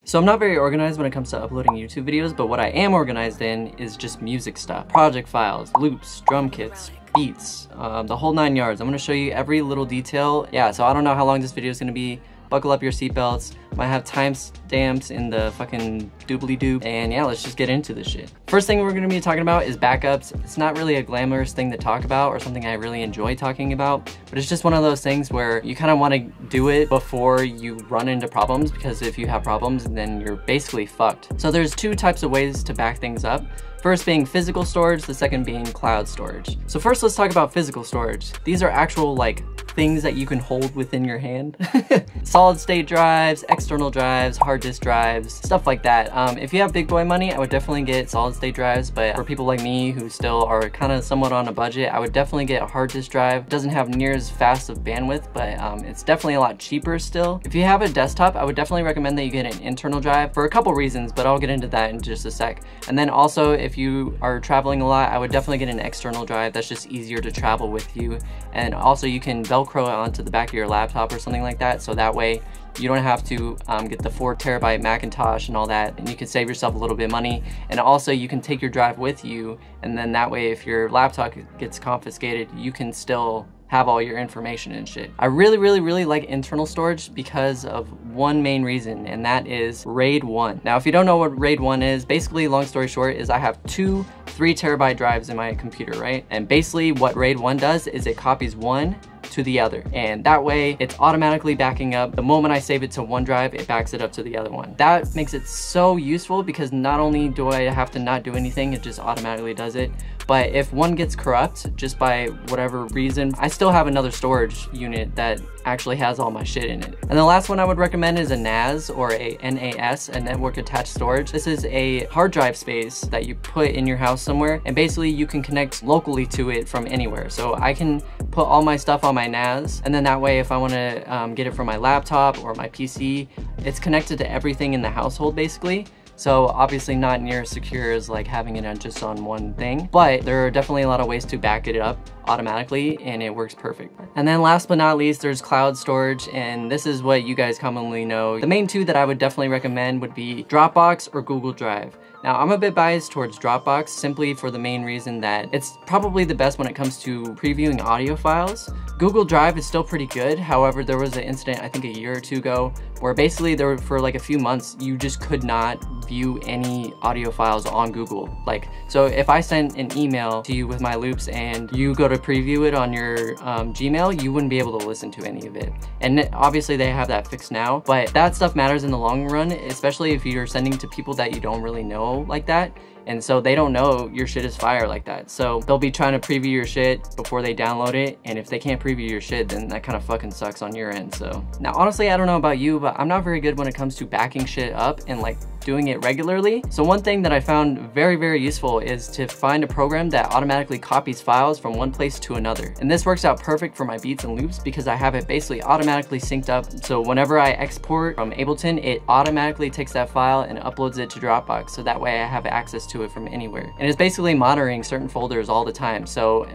So I'm not very organized when it comes to uploading YouTube videos, but what I am organized in is just music stuff. Project files, loops, drum kits, beats, the whole 9 yards. I'm gonna show you every little detail. Yeah, so I don't know how long this video is gonna be. Buckle up your seatbelts. Might have timestamps in the fucking doobly-doo. And yeah, let's just get into this shit. First thing we're gonna be talking about is backups. It's not really a glamorous thing to talk about or something I really enjoy talking about, but it's just one of those things where you kind of want to do it before you run into problems, because if you have problems, then you're basically fucked. So there's two types of ways to back things up. First being physical storage, the second being cloud storage. So first let's talk about physical storage. These are actual like things that you can hold within your hand. Solid state drives, external drives, hard disk drives, stuff like that. If you have big boy money, I would definitely get solid state drives, but for people like me who still are kind of somewhat on a budget, I would definitely get a hard disk drive. It doesn't have near as fast of bandwidth, but it's definitely a lot cheaper still. If you have a desktop, I would definitely recommend that you get an internal drive for a couple reasons, but I'll get into that in just a sec. And then also, if you are traveling a lot, I would definitely get an external drive. That's just easier to travel with you. And also you can Velcro it onto the back of your laptop or something like that, so that way you don't have to get the 4 terabyte Macintosh and all that, and you can save yourself a little bit of money. And also you can take your drive with you, and then that way if your laptop gets confiscated, you can still have all your information and shit. I really like internal storage because of one main reason, and that is RAID 1. Now if you don't know what RAID 1 is, basically long story short is I have 2 3 terabyte drives in my computer, right? And basically what RAID 1 does is it copies one to the other, and that way it's automatically backing up. The moment I save it to one drive, it backs it up to the other one. That makes it so useful because not only do I have to not do anything, it just automatically does it, but if one gets corrupt just by whatever reason, I still have another storage unit that actually has all my shit in it. And the last one I would recommend is a NAS, or a NAS, a network attached storage. This is a hard drive space that you put in your house somewhere, and basically you can connect locally to it from anywhere. So I can put all my stuff on my NAS, and then that way if I want to get it from my laptop or my PC, it's connected to everything in the household basically. So obviously not near as secure as like having it just on one thing, but there are definitely a lot of ways to back it up automatically, and it works perfect. And then last but not least, there's cloud storage, and this is what you guys commonly know. The main two that I would definitely recommend would be Dropbox or Google Drive. Now I'm a bit biased towards Dropbox simply for the main reason that it's probably the best when it comes to previewing audio files. Google Drive is still pretty good. However, there was an incident I think a year or two ago where basically for like a few months you just could not view any audio files on Google. Like, so if I sent an email to you with my loops and you go to preview it on your Gmail, you wouldn't be able to listen to any of it. And obviously they have that fixed now, but that stuff matters in the long run, especially if you're sending to people that you don't really know like that. And so they don't know your shit is fire like that. So they'll be trying to preview your shit before they download it. And if they can't preview your shit, then that kind of fucking sucks on your end. So now, honestly, I don't know about you, but I'm not very good when it comes to backing shit up and like doing it regularly. So one thing that I found very useful is to find a program that automatically copies files from one place to another. And this works out perfect for my beats and loops because I have it basically automatically synced up. So whenever I export from Ableton, it automatically takes that file and uploads it to Dropbox. So that way I have access to it from anywhere. And it's basically monitoring certain folders all the time. So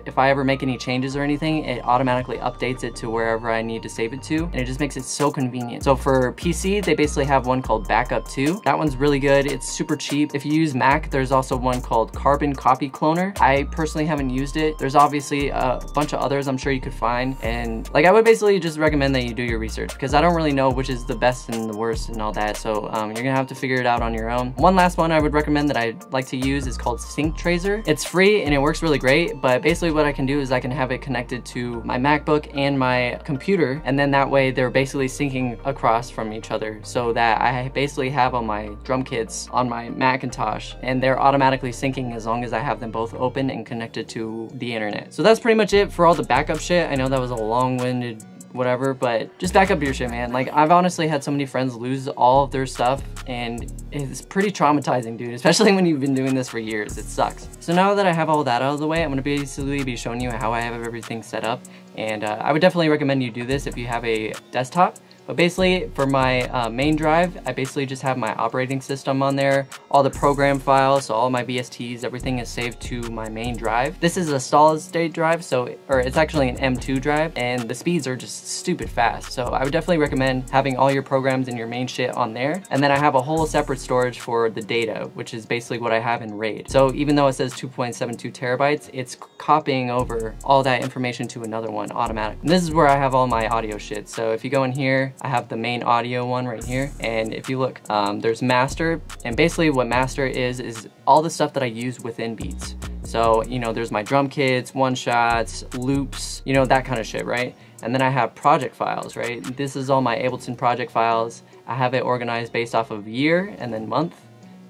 if I ever make any changes or anything, it automatically updates it to wherever I need to save it to. And it just makes it so convenient. So for PC, they basically have one called Backup 2. That one's really good. It's super cheap. If you use Mac, there's also one called Carbon Copy Cloner. I personally haven't used it. There's obviously a bunch of others I'm sure you could find. And like, I would basically just recommend that you do your research because I don't really know which is the best and the worst and all that. So you're gonna have to figure it out on your own. One last one I would recommend that I like to use is called Sync Tracer. It's free and it works really great, but basically what I can do is I can have it connected to my MacBook and my computer, and then that way they're basically syncing across from each other so that I basically have all my drum kits on my Macintosh and they're automatically syncing as long as I have them both open and connected to the internet. So that's pretty much it for all the backup shit. I know that was a long-winded whatever, but just back up your shit, man. Like, I've honestly had so many friends lose all of their stuff and it's pretty traumatizing, dude, especially when you've been doing this for years. It sucks. So now that I have all that out of the way, I'm gonna basically be showing you how I have everything set up, and I would definitely recommend you do this if you have a desktop. But basically for my main drive, I basically just have my operating system on there, all the program files, so all my VSTs, everything is saved to my main drive. This is a solid state drive, or it's actually an M2 drive, and the speeds are just stupid fast. So I would definitely recommend having all your programs and your main shit on there. And then I have a whole separate storage for the data, which is basically what I have in RAID. So even though it says 2.72 terabytes, it's copying over all that information to another one automatically. And this is where I have all my audio shit. So if you go in here, I have the main audio one right here. And if you look, there's master. And basically what master is all the stuff that I use within beats. So, you know, there's my drum kits, one-shots, loops, you know, that kind of shit, right? And then I have project files, right? This is all my Ableton project files. I have it organized based off of year and then month.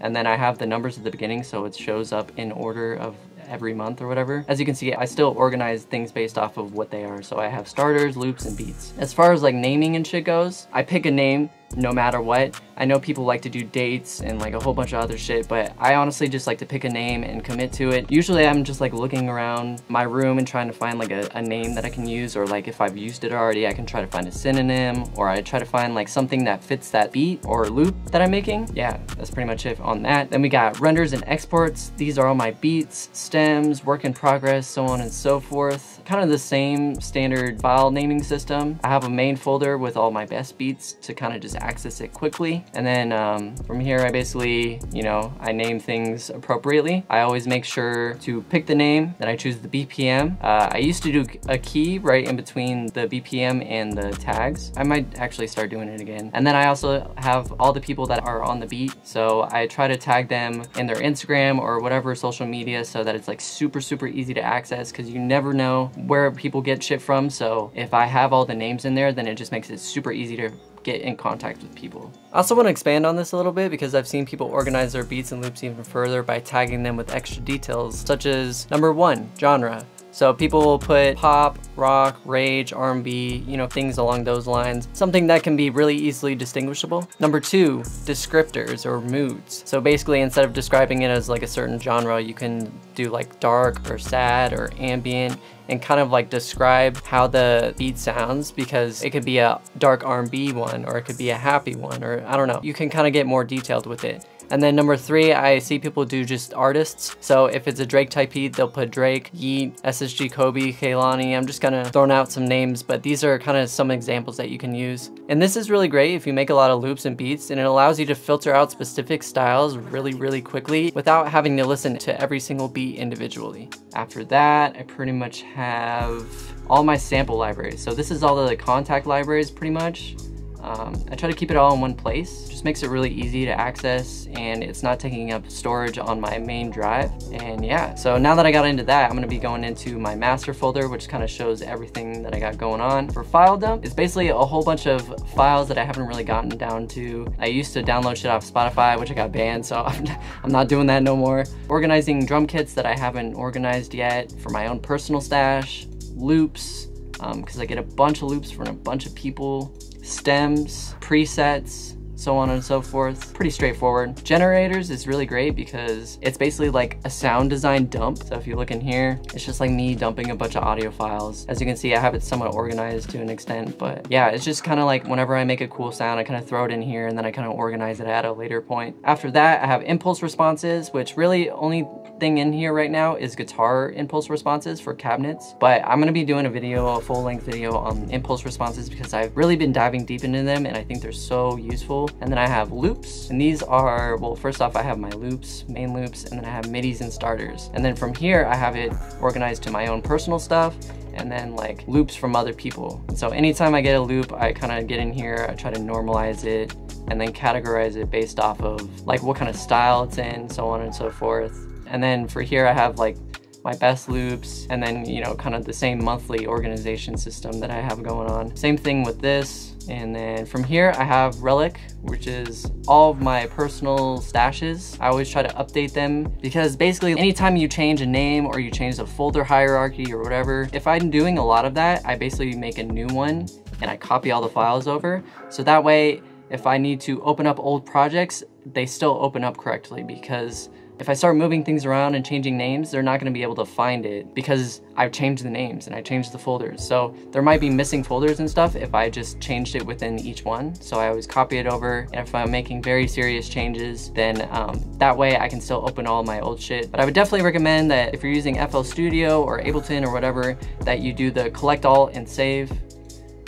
And then I have the numbers at the beginning, so it shows up in order of every month or whatever. As you can see, I still organize things based off of what they are. So I have starters, loops, and beats. As far as like naming and shit goes, I pick a name no matter what. I know people like to do dates and like a whole bunch of other shit, but I honestly just like to pick a name and commit to it. Usually I'm just like looking around my room and trying to find like a name that I can use, or like if I've used it already, I can try to find a synonym, or I try to find like something that fits that beat or loop that I'm making. Yeah, that's pretty much it on that. Then we got renders and exports. These are all my beats, stems, work in progress, so on and so forth. Kind of the same standard file naming system. I have a main folder with all my best beats to kind of just access it quickly. And then from here, I basically, you know, I name things appropriately. I always make sure to pick the name, then I choose the BPM. I used to do a key right in between the BPM and the tags. I might actually start doing it again. And then I also have all the people that are on the beat. So I try to tag them in their Instagram or whatever social media so that it's like super, super easy to access, because you never know where people get shit from. So if I have all the names in there, then it just makes it super easy to get in contact with people. I also want to expand on this a little bit because I've seen people organize their beats and loops even further by tagging them with extra details, such as number 1, genre. So people will put pop, rock, rage, R&B, you know, things along those lines. Something that can be really easily distinguishable. Number 2, descriptors or moods. So basically, instead of describing it as like a certain genre, you can do like dark or sad or ambient and kind of like describe how the beat sounds, because it could be a dark R&B one, or it could be a happy one, or I don't know. You can kind of get more detailed with it. And then number 3, I see people do just artists. So if it's a Drake type beat, they'll put Drake, Yeet, SSG Kobe, Kehlani. I'm just kind of throwing out some names, but these are kind of some examples that you can use. And this is really great if you make a lot of loops and beats, and it allows you to filter out specific styles really, really quickly without having to listen to every single beat individually. After that, I pretty much have all my sample libraries. So this is all the contact libraries pretty much. I try to keep it all in one place. Just makes it really easy to access, and it's not taking up storage on my main drive. And yeah, so now that I got into that, I'm gonna be going into my master folder, which kind of shows everything that I got going on. For file dump, it's basically a whole bunch of files that I haven't really gotten down to. I used to download shit off Spotify, which I got banned, so I'm not doing that no more. Organizing drum kits that I haven't organized yet for my own personal stash. Loops, because I get a bunch of loops from a bunch of people. Stems, presets, so on and so forth. Pretty straightforward. Generators is really great because it's basically like a sound design dump. So if you look in here, it's just like me dumping a bunch of audio files. As you can see, I have it somewhat organized to an extent, but yeah, it's just kind of like whenever I make a cool sound, I kind of throw it in here and then I kind of organize it at a later point. After that, I have impulse responses, which really only thing in here right now is guitar impulse responses for cabinets, but I'm gonna be doing a full-length video on impulse responses because I've really been diving deep into them and I think they're so useful. And then I have loops, and these are, well, first off, I have my loops, main loops, and then I have MIDIs and starters. And then from here, I have it organized to my own personal stuff, and then like loops from other people. So anytime I get a loop, I kind of get in here, I try to normalize it, and then categorize it based off of like what kind of style it's in, so on and so forth. And then for here, I have like my best loops, and then, you know, kind of the same monthly organization system that I have going on. Same thing with this. And then from here, I have Relik, which is all of my personal stashes. I always try to update them because basically anytime you change a name or you change the folder hierarchy or whatever, if I'm doing a lot of that, I basically make a new one and I copy all the files over. So that way, if I need to open up old projects, they still open up correctly because if I start moving things around and changing names, they're not gonna be able to find it because I've changed the names and I changed the folders. So there might be missing folders and stuff if I just changed it within each one. So I always copy it over, and if I'm making very serious changes, then that way I can still open all my old shit. But I would definitely recommend that if you're using FL Studio or Ableton or whatever, that you do the collect all and save,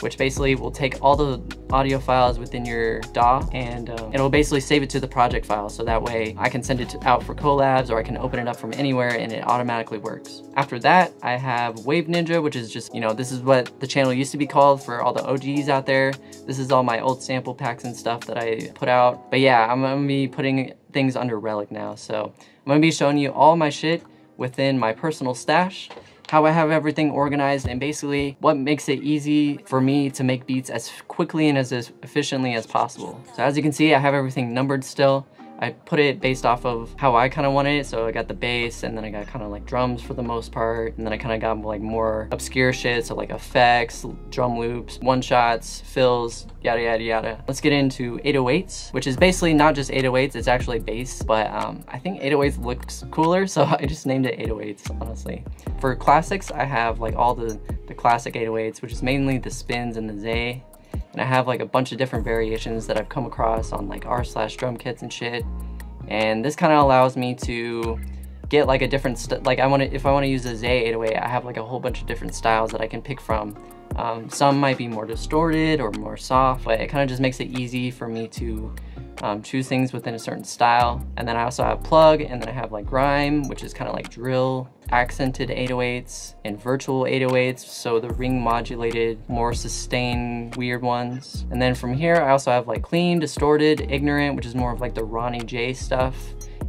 which basically will take all the audio files within your DAW and it'll basically save it to the project file, so that way I can send it out for collabs, or I can open it up from anywhere and it automatically works. After that, I have Wavninja, which is just, you know, this is what the channel used to be called for all the OGs out there. This is all my old sample packs and stuff that I put out. But yeah, I'm gonna be putting things under Relik now, so I'm gonna be showing you all my shit within my personal stash, how I have everything organized, and basically what makes it easy for me to make beats as quickly and as efficiently as possible. So as you can see, I have everything numbered still. I put it based off of how I kind of wanted it. So I got the bass, and then I got kind of like drums for the most part, and then I kind of got like more obscure shit, so like effects, drum loops, one-shots, fills, yada yada yada. Let's get into 808s, which is basically not just 808s, it's actually bass, but I think 808s looks cooler, so I just named it 808s, honestly. For classics, I have like all the classic 808s, which is mainly the spins and the Zay. And I have like a bunch of different variations that I've come across on like r/drum kits and shit. And this kind of allows me to get like a different, if I want to use a Zay 808, I have like a whole bunch of different styles that I can pick from. Some might be more distorted or more soft, but it kind of just makes it easy for me to choose things within a certain style. And then I also have plug, and then I have like grime, which is kind of like drill, accented 808s, and virtual 808s, so the ring modulated, more sustained, weird ones. And then from here, I also have like clean, distorted, ignorant, which is more of like the Ronnie J stuff.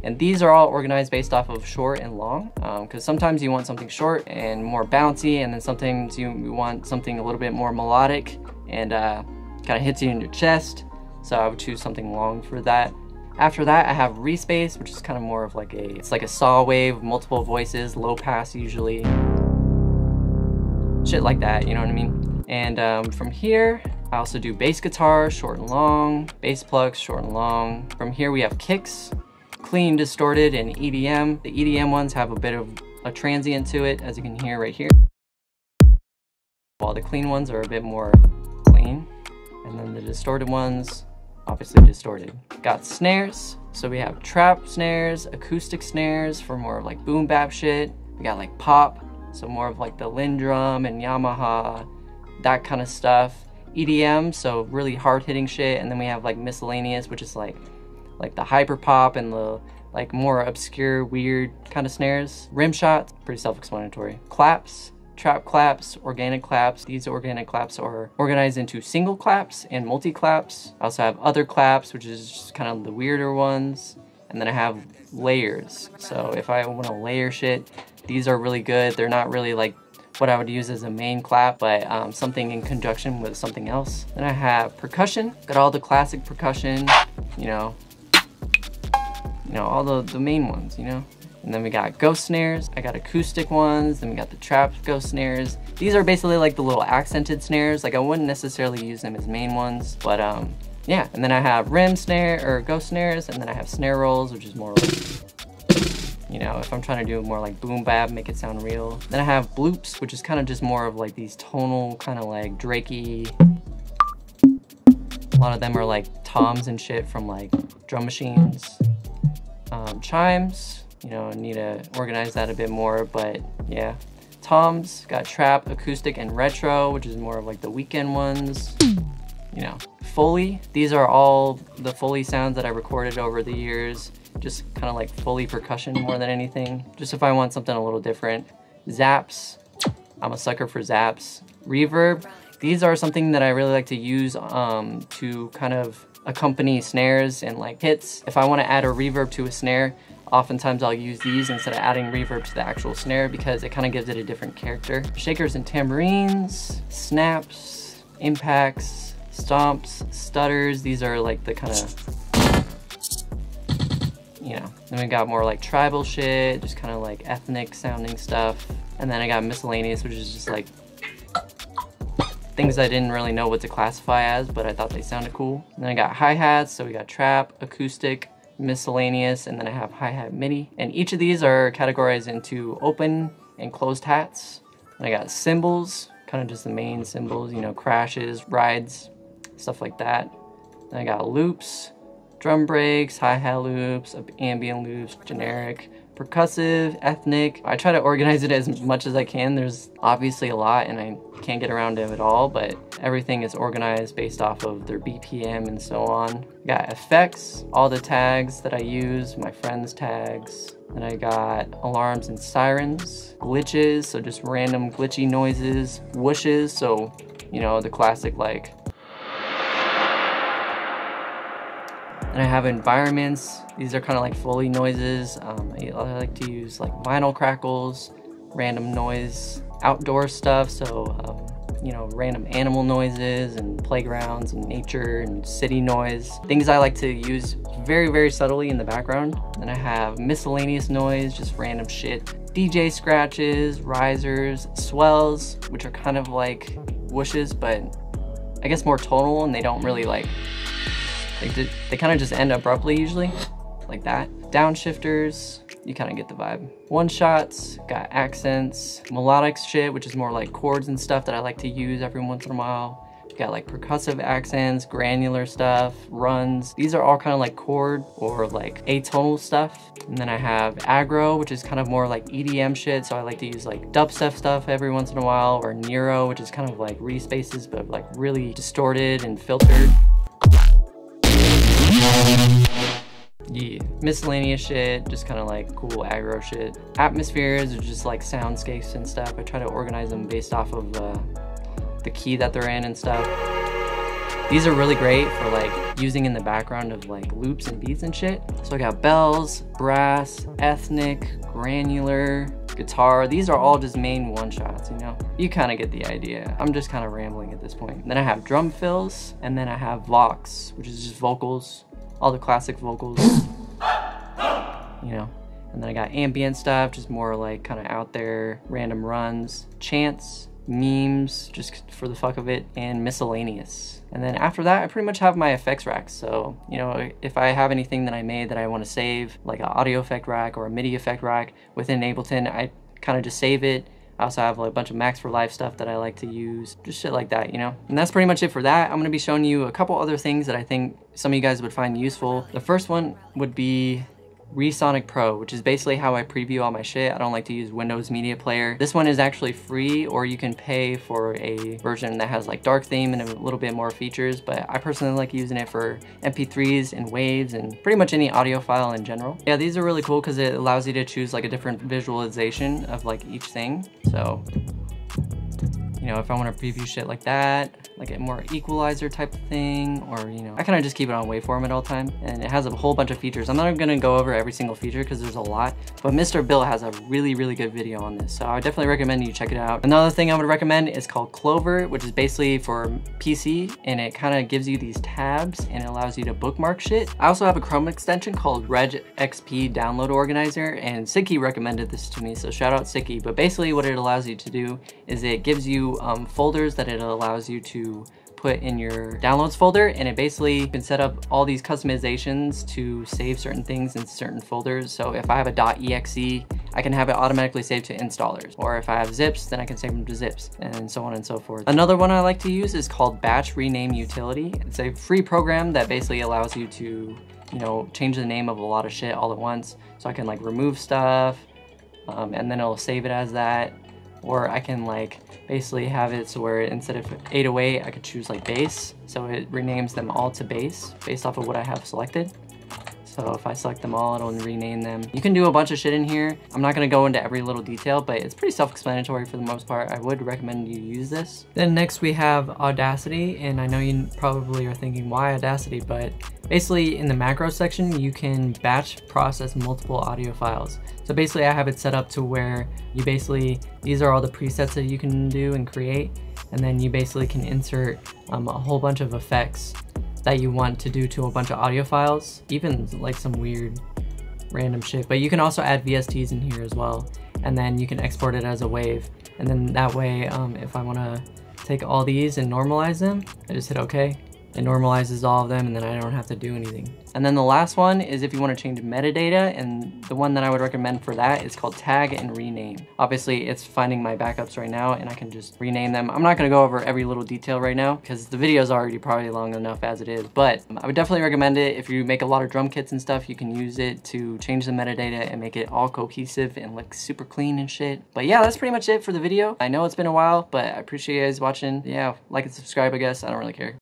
And these are all organized based off of short and long, because sometimes you want something short and more bouncy, and then sometimes you want something a little bit more melodic and kind of hits you in your chest. So I would choose something long for that. After that, I have respace, which is kind of more of like it's like a saw wave, multiple voices, low pass usually. Shit like that, you know what I mean? And from here, I also do bass guitar, short and long, bass plugs, short and long. From here we have kicks, clean, distorted, and EDM. The EDM ones have a bit of a transient to it, as you can hear right here, while the clean ones are a bit more clean. And then the distorted ones, obviously distorted. Got snares, so we have trap snares, acoustic snares for more of like boom bap shit. We got like pop, so more of like the Lindrum and Yamaha, that kind of stuff. EDM, so really hard hitting shit. And then we have like miscellaneous, which is like the hyper pop and the like more obscure, weird kind of snares. Rim shots, pretty self-explanatory. Claps, trap claps, organic claps. These organic claps are organized into single claps and multi claps. I also have other claps, which is just kind of the weirder ones. And then I have layers. So if I want to layer shit, these are really good. They're not really like what I would use as a main clap, but something in conjunction with something else. Then I have percussion. Got all the classic percussion, you know, all the main ones, you know. And then we got ghost snares. I got acoustic ones. Then we got the trap ghost snares. These are basically like the little accented snares. Like I wouldn't necessarily use them as main ones, but yeah. And then I have rim snare or ghost snares, and then I have snare rolls, which is more like, you know, if I'm trying to do more like boom bap, make it sound real. Then I have bloops, which is kind of just more of like these tonal kind of like Drakey. A lot of them are like toms and shit from like drum machines. Chimes, you know, need to organize that a bit more, but yeah. Toms, got trap, acoustic, and retro, which is more of like the weekend ones. You know, Foley, these are all the Foley sounds that I recorded over the years, just kind of like Foley percussion more than anything, just if I want something a little different. Zaps, I'm a sucker for zaps. Reverb, these are something that I really like to use to kind of accompany snares and like hits. If I want to add a reverb to a snare, oftentimes I'll use these instead of adding reverb to the actual snare because it kind of gives it a different character. Shakers and tambourines, snaps, impacts, stomps, stutters. These are like the kind of, you know. Then we got more like tribal shit, just kind of like ethnic sounding stuff. And then I got miscellaneous, which is just like things I didn't really know what to classify as, but I thought they sounded cool. And then I got hi-hats, so we got trap, acoustic, miscellaneous, and then I have hi-hat MIDI. And each of these are categorized into open and closed hats. And I got cymbals, kind of just the main cymbals, you know, crashes, rides, stuff like that. Then I got loops, drum breaks, hi-hat loops, ambient loops, generic, percussive, ethnic. I try to organize it as much as I can. There's obviously a lot and I can't get around to it all, but everything is organized based off of their BPM and so on. Got effects, all the tags that I use, my friends' tags. Then I got alarms and sirens, glitches, so just random glitchy noises, whooshes, so you know, the classic like. And I have environments. These are kind of like Foley noises. I like to use like vinyl crackles, random noise, outdoor stuff. So, you know, random animal noises and playgrounds and nature and city noise. Things I like to use very, very subtly in the background. Then I have miscellaneous noise, just random shit. DJ scratches, risers, swells, which are kind of like whooshes, but I guess more tonal and they don't really like, they kind of just end abruptly usually, like that. Downshifters, you kind of get the vibe. One shots, got accents, melodic shit, which is more like chords and stuff that I like to use every once in a while. Got like percussive accents, granular stuff, runs. These are all kind of like chord or like atonal stuff. And then I have aggro, which is kind of more like EDM shit. So I like to use like dubstep stuff every once in a while, or Nero, which is kind of like respaces, but like really distorted and filtered. Yeah, miscellaneous shit, just kind of like cool aggro shit. Atmospheres are just like soundscapes and stuff. I try to organize them based off of the key that they're in and stuff. These are really great for like using in the background of like loops and beats and shit. So I got bells, brass, ethnic, granular, guitar. These are all just main one shots, you know? You kind of get the idea. I'm just kind of rambling at this point. Then I have drum fills, and then I have vox, which is just vocals. All the classic vocals, you know. And then I got ambient stuff, just more like kind of out there, random runs, chants, memes, just for the fuck of it, and miscellaneous. And then after that, I pretty much have my effects racks. So, you know, if I have anything that I made that I want to save, like an audio effect rack or a MIDI effect rack within Ableton, I kind of just save it. I also have like a bunch of Max for Life stuff that I like to use, just shit like that, you know? And that's pretty much it for that. I'm gonna be showing you a couple other things that I think some of you guys would find useful. The first one would be Resonic Pro, which is basically how I preview all my shit. I don't like to use Windows Media Player. This one is actually free, or you can pay for a version that has like dark theme and a little bit more features, but I personally like using it for MP3s and waves and pretty much any audio file in general. Yeah, these are really cool because it allows you to choose like a different visualization of like each thing. So, you know, if I want to preview shit like that, like a more equalizer type of thing, or, you know, I kind of just keep it on waveform at all time. And it has a whole bunch of features. I'm not going to go over every single feature because there's a lot, but Mr. Bill has a really, really good video on this. So I definitely recommend you check it out. Another thing I would recommend is called Clover, which is basically for PC, and it kind of gives you these tabs and it allows you to bookmark shit. I also have a Chrome extension called RegXP Download Organizer, and Sicky recommended this to me, so shout out Sicky. But basically what it allows you to do is it gives you folders that it allows you to put in your downloads folder, and it basically can set up all these customizations to save certain things in certain folders. So if I have a .exe, I can have it automatically saved to installers, or if I have zips, then I can save them to zips, and so on and so forth. Another one I like to use is called Batch Rename Utility. It's a free program that basically allows you to, you know, change the name of a lot of shit all at once. So I can like remove stuff, and then it'll save it as that. Or I can like basically have it so where instead of 808, I could choose like bass. So it renames them all to bass based off of what I have selected. So if I select them all, it'll rename them. You can do a bunch of shit in here. I'm not gonna go into every little detail, but it's pretty self-explanatory for the most part. I would recommend you use this. Then next we have Audacity, and I know you probably are thinking, why Audacity? But basically in the macro section, you can batch process multiple audio files. So basically I have it set up to where you basically, these are all the presets that you can do and create, and then you basically can insert a whole bunch of effects that you want to do to a bunch of audio files, even like some weird random shit. But you can also add VSTs in here as well, and then you can export it as a wave. And then that way, if I want to take all these and normalize them, I just hit OK, It normalizes all of them, and then I don't have to do anything. And then the last one is if you want to change metadata, and the one that I would recommend for that is called tag and rename. Obviously, it's finding my backups right now, and I can just rename them. I'm not going to go over every little detail right now because the video is already probably long enough as it is, but I would definitely recommend it. If you make a lot of drum kits and stuff, you can use it to change the metadata and make it all cohesive and look super clean and shit. But yeah, that's pretty much it for the video. I know it's been a while, but I appreciate you guys watching. Yeah, like and subscribe, I guess. I don't really care.